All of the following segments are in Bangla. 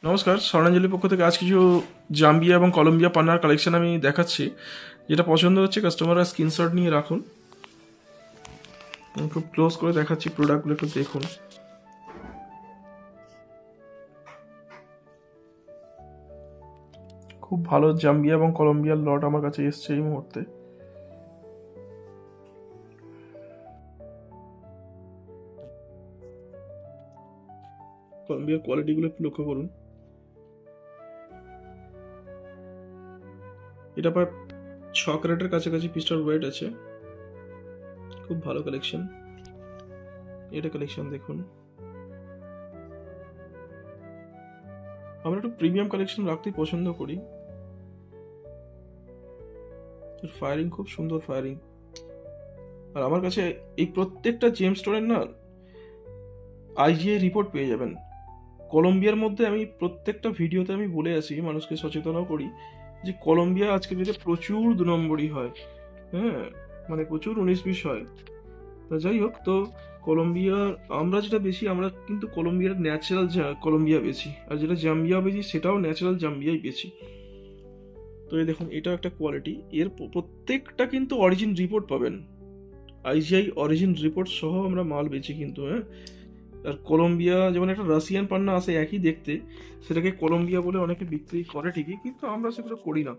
নমস্কার, স্বর্ণাঞ্জলির পক্ষ থেকে আজ কিছু জাম্বিয়া এবং কলম্বিয়া পান্নার কালেকশন আমি দেখাচ্ছি। যেটা পছন্দ হচ্ছে কাস্টমাররা স্ক্রিনশট নিয়ে রাখুন। আমি খুব ক্লোজ করে দেখাচ্ছি, প্রোডাক্টগুলো একটু দেখুন। খুব ভালো জাম্বিয়া এবং কলম্বিয়ার লট আমার কাছে এসছে এই মুহূর্তে। কলম্বিয়ার কোয়ালিটিগুলো একটু লক্ষ্য করুন। এটা প্রায় 6 ক্যারেটের কাছাকাছি পিস্টার ওয়েট আছে। খুব ভালো কালেকশন। এটা কালেকশন দেখুন। আমরা একটু প্রিমিয়াম কালেকশন রাখতেই পছন্দ করি। ফায়ারিং খুব সুন্দর ফায়ারিং। আর আমার কাছে এই প্রত্যেকটা জেম স্টোরের না আইজিআই রিপোর্ট পেয়ে যাবেন। কলম্বিয়ার মধ্যে আমি প্রত্যেকটা ভিডিওতে আমি বলে আসি, মানুষকে সচেতনও করি যে কলম্বিয়া আজকে ডেটে প্রচুর 2 নম্বরই হয়। হ্যাঁ, মানে প্রচুর 19-20 হয়। তা যাই হোক, তো কলম্বিয়ার আমরা যেটা বেশি, আমরা কিন্তু কলম্বিয়ার ন্যাচারাল কলম্বিয়া বেশি, আর যেটা জাম্বিয়া বেশি সেটাও ন্যাচারাল জাম্বিয়াই বেশি। তো এই দেখুন, এটা একটা কোয়ালিটি। এর প্রত্যেকটা কিন্তু অরিজিন রিপোর্ট পাবেন, আইজিআই অরিজিন রিপোর্ট সহ আমরা মাল বেচি কিন্তু। হ্যাঁ, আর কলম্বিয়া যেমন একটা রাশিয়ান পান্না আসে একই দেখতে, সেটাকে কলম্বিয়া বলে অনেকে বিক্রি করে ঠিকই, কিন্তু আমরা সেগুলো করি না।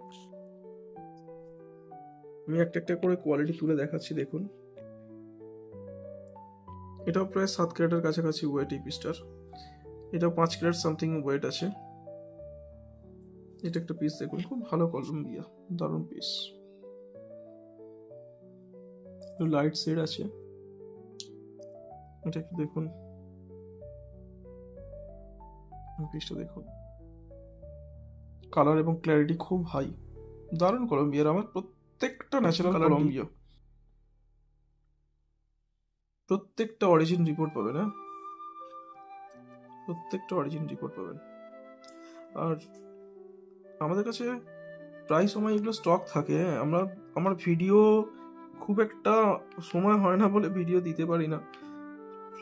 আমি একটা একটা করে কোয়ালিটি তুলে দেখাচ্ছি, দেখুন। এটাও প্রায় 7 ক্যারেটের কাছাকাছি ওয়েট এই পিসটার। এটাও 5 ক্যারেট সামথিং ওয়েট আছে। এটা একটা পিস দেখুন, খুব ভালো কলম্বিয়া, দারুণ পিস। লাইট শেড আছে। এটা একটু দেখুন, পিসটা দেখুন। কালার এবং ক্ল্যারিটি খুব হাই, দারুণ কলম্বিয়ার। আমার প্রত্যেকটা ন্যাচারাল কলম্বিয়া, প্রত্যেকটা অরিজিন রিপোর্ট পাবেন। হ্যাঁ, প্রত্যেকটা অরিজিন রিপোর্ট পাবেন। আর আমাদের কাছে প্রায় সময় এগুলো স্টক থাকে। আমার ভিডিও খুব একটা সময় হয় না বলে ভিডিও দিতে পারি না।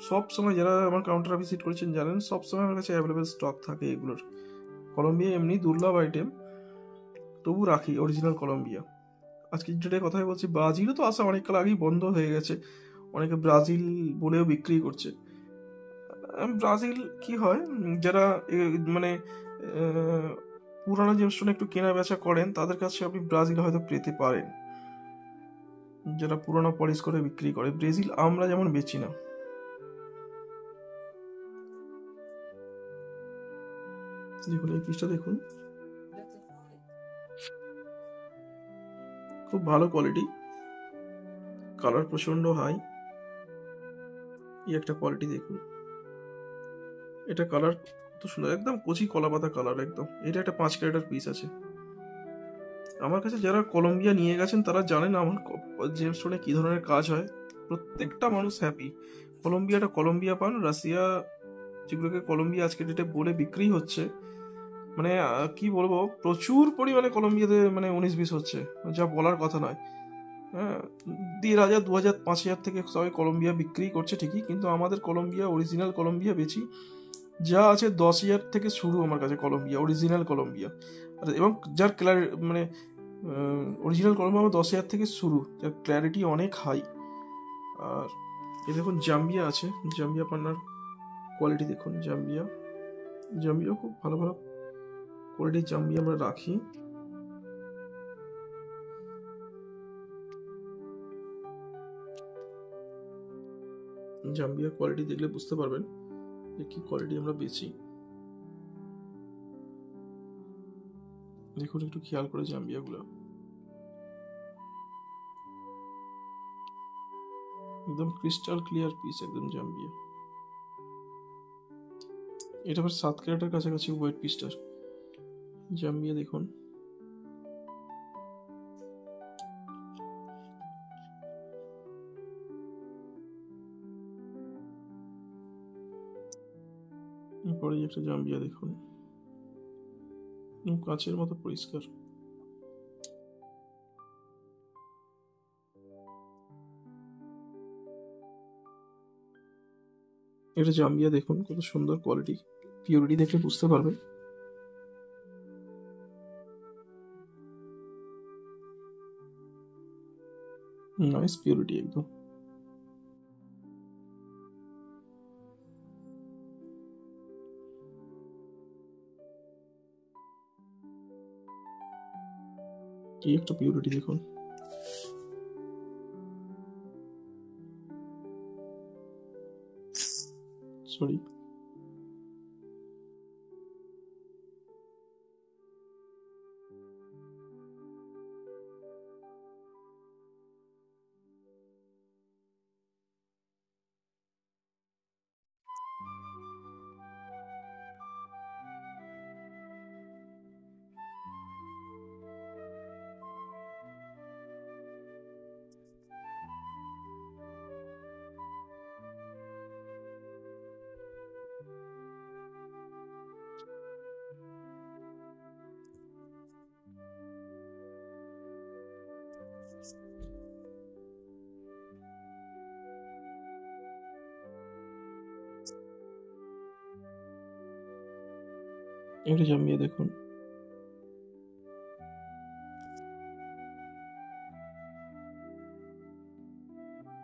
সব সময় যারা আমার কাউন্টার ভিজিট করেছেন জানেন, সব সময় আমার কাছে অ্যাভেলেবেল স্টক থাকে এগুলোর। কলম্বিয়া এমনি দুর্লভ আইটেম, তবু রাখি অরিজিনাল কলম্বিয়া। আজকে যেটা কথাই বলছি, ব্রাজিলও তো আসা অনেক কাল আগেই বন্ধ হয়ে গেছে। অনেকে ব্রাজিল বলেও বিক্রি করছে। ব্রাজিল কি হয়, যারা মানে পুরানো জেমস্টোন একটু কেনা বেচা করেন তাদের কাছে আপনি ব্রাজিল হয়তো পেতে পারেন, যারা পুরোনো পলিশ করে বিক্রি করে। ব্রাজিল আমরা যেমন বেচি না। দেখুন এই পিসটা দেখুন, খুব ভালো কোয়ালিটি, কালার প্রচন্ড হাই। এই একটা কোয়ালিটি দেখুন, এটা কালার কত সুন্দর, একদম কচি কলা পাতা কালার একদম। এটা একটা 5 ক্যারেটের পিস আছে। আমার কাছে যারা কলম্বিয়া নিয়ে গেছেন তারা জানেন আমার জেমস্টোনে কি ধরনের কাজ হয়। প্রত্যেকটা মানুষ হ্যাপি। কলম্বিয়াটা কলম্বিয়া পান। রাশিয়া যেগুলোকে কলম্বিয়া আজকে ডেটে বলে বিক্রি হচ্ছে, মানে কি বলবো, প্রচুর পরিমাণে কলম্বিয়াতে মানে 19-20 হচ্ছে, যা বলার কথা নয়। হ্যাঁ, 1,500, 2,000, 5,000 থেকে সবাই কলম্বিয়া বিক্রি করছে ঠিকই, কিন্তু আমাদের কলম্বিয়া অরিজিনাল কলম্বিয়া বেশি। যা আছে 10,000 থেকে শুরু আমার কাছে কলম্বিয়া, অরিজিনাল কলম্বিয়া। আর এবং যার মানে অরিজিনাল কলম্বিয়া আমার 10,000 থেকে শুরু, যার ক্ল্যারিটি অনেক হাই। আর এই দেখুন জাম্বিয়া আছে, জাম্বিয়া পান্নার কোয়ালিটি দেখুন। জাম্বিয়া খুব ভালো ভালো কোয়ালিটির জাম্বিয়া আমরা রাখি। জাম্বিয়া কোয়ালিটি দেখলে বুঝতে পারবেন যে কি কোয়ালিটি আমরা বেচি। দেখুন একটু খেয়াল করে জাম্বিয়াগুলো, একদম ক্রিস্টাল ক্লিয়ার পিস, একদম জাম্বিয়া। এটা আবার 7 ক্যারেটের কাছাকাছি ওয়েট পিসটার। জাম্বিয়া দেখুন, এরপরে একটা জাম্বিয়া দেখুন, কাচের মতো পরিষ্কার। এটা জাম্বিয়া দেখুন, কত সুন্দর কোয়ালিটি, পিওরিটি দেখে বুঝতে পারবেন। নাইস পিউরিটি একদম। কি একটা পিউরিটি দেখুন। সরি। এটা জমিয়ে দেখুন।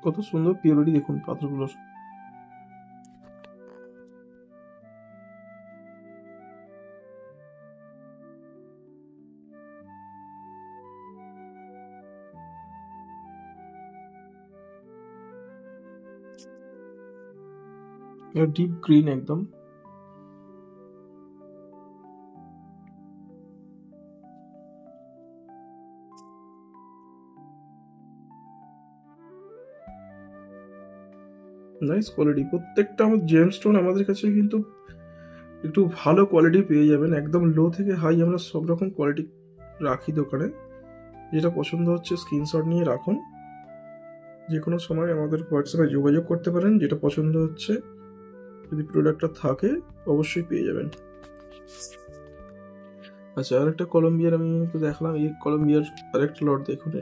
কত সুন্দর পিউরিটি দেখুন পাথরগুলোর। ডিপ গ্রিন একদম। Nice quality. প্রত্যেকটা আমার জেমস্টোন আমাদের কাছে কিন্তু একটু ভালো কোয়ালিটি পেয়ে যাবেন। একদম লো থেকে হাই আমরা সব রকম কোয়ালিটি রাখি দোকানে। যেটা পছন্দ হচ্ছে স্ক্রিনশট নিয়ে রাখুন, যে কোনো সময় আমাদের হোয়াটসঅ্যাপে যোগাযোগ করতে পারেন। যেটা পছন্দ হচ্ছে যদি প্রোডাক্টটা থাকে অবশ্যই পেয়ে যাবেন। আচ্ছা, আরেকটা কলম্বিয়ার আমি তো দেখলাম। এই কলম্বিয়ার আরেকটা লট দেখুন।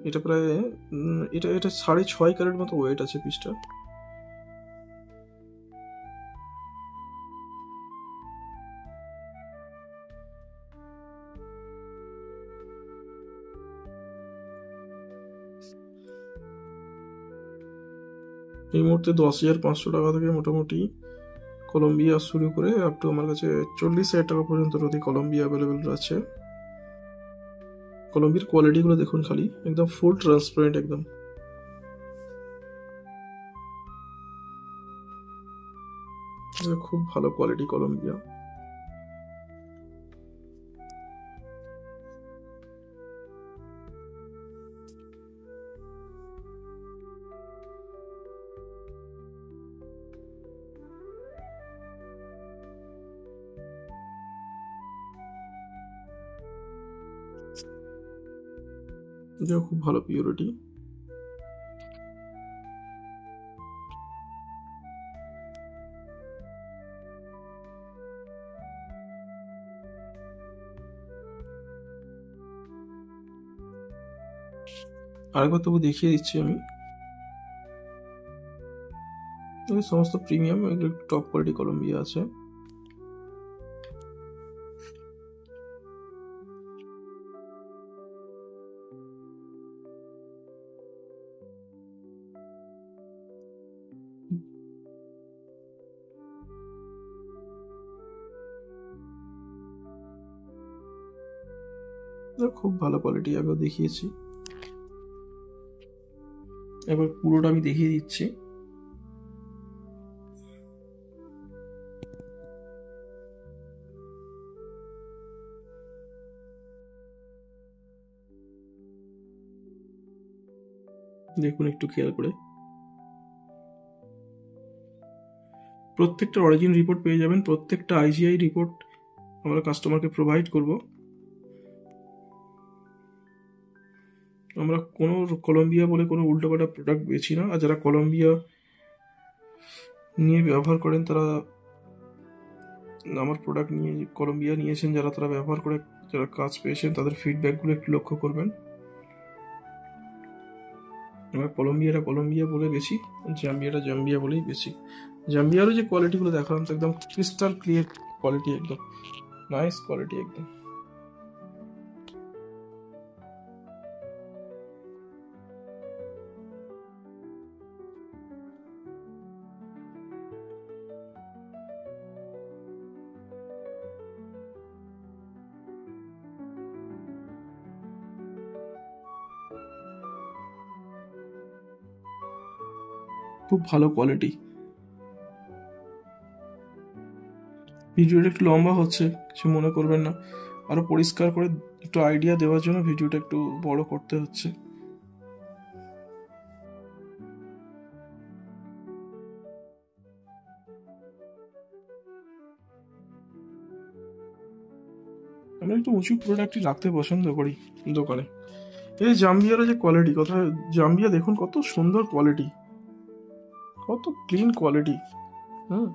এটা প্রায় এটা 6.5 ক্যারেট মতো ওয়েট আছে পিসটা। এই মুহূর্তে 10,500 টাকা থেকে মোটামুটি কলম্বিয়া শুরু করে আপ টু আমার কাছে 40,000 টাকা পর্যন্ত প্রতি কলম্বিয়া অ্যাভেলেবেল আছে। কলম্বিয়ার কোয়ালিটিগুলো দেখুন খালি, একদম ফুল ট্রান্সপারেন্ট একদম। খুব ভালো কোয়ালিটি কলম্বিয়া। এটাও খুব ভালো পিউরিটি। আরেকবার তবু দেখিয়ে দিচ্ছি আমি। সমস্ত প্রিমিয়াম এগুলো টপ কোয়ালিটি কলম্বিয়া আছে। খুব ভালো কোয়ালিটি, আগেও দেখিয়েছি। এবার পুরোটা আমি দেখিয়ে দিচ্ছি। দেখুন একটু খেয়াল করে। প্রত্যেকটা অরিজিন রিপোর্ট পেয়ে যাবেন, প্রত্যেকটা আইজিআই রিপোর্ট আমরা কাস্টমারকে প্রোভাইড করব। আমরা কোনো কলম্বিয়া বলে কোনো উল্টোপাল্টা প্রোডাক্ট বেচি না। আর যারা কলম্বিয়া নিয়ে ব্যবহার করেন তারা আমার প্রোডাক্ট নিয়ে কলম্বিয়া নিয়েছেন যারা, তারা ব্যবহার করে যারা কাজ পেয়েছেন তাদের ফিডব্যাকগুলো একটু লক্ষ্য করবেন। আমরা কলম্বিয়া বলে বেশি, জাম্বিয়া বলেই বেশি। জাম্বিয়ারও যে কোয়ালিটিগুলো দেখালাম তো একদম ক্রিস্টাল ক্লিয়ার কোয়ালিটি, একদম নাইস কোয়ালিটি একদম। খুব ভালো কোয়ালিটি। ভিডিওটা একটু লম্বা হচ্ছে, কিছু মনে করবেন না। আরো পরিষ্কার করে একটু আইডিয়া দেওয়ার জন্য ভিডিওটা একটু বড় করতে হচ্ছে। আমি একটু উঁচু প্রোডাক্টই রাখতে পছন্দ করি দোকানে। এই জাম্বিয়ার যে কোয়ালিটি, কথা জাম্বিয়া দেখুন কত সুন্দর কোয়ালিটি, কত ক্লিন কোয়ালিটি। হুম,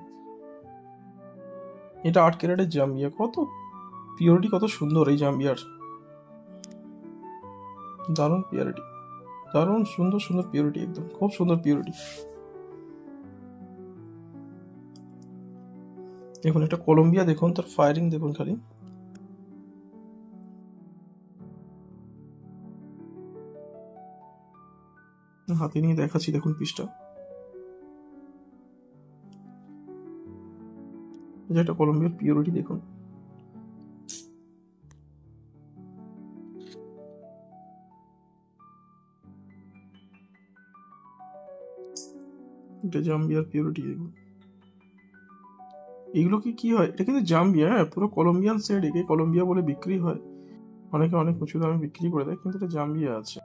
এটা 8 ক্যারেটের জাম্বিয়া, কত পিওরিটি, কত সুন্দর এই জাম্বিয়ার। দারুণ পিওরিটি, দারুণ সুন্দর সুন্দর পিওরিটি, একদম খুব সুন্দর পিওরিটি। দেখুন একটা কলম্বিয়া, দেখুন তার ফায়ারিং দেখুন খালি। হাতে নিয়ে দেখাচ্ছি, দেখুন পিসটা, এটা কলম্বিয়ার পিওরিটি দেখুন। এটা জাম্বিয়ার পিওরিটি দেখুন। এগুলো কি হয়, এটা কিন্তু জাম্বিয়া, হ্যাঁ পুরো কলম্বিয়ান সেট, একে কলম্বিয়া বলে বিক্রি হয়, অনেকে অনেক উঁচু দামে বিক্রি করে দেয়, কিন্তু এটা জাম্বিয়া আছে।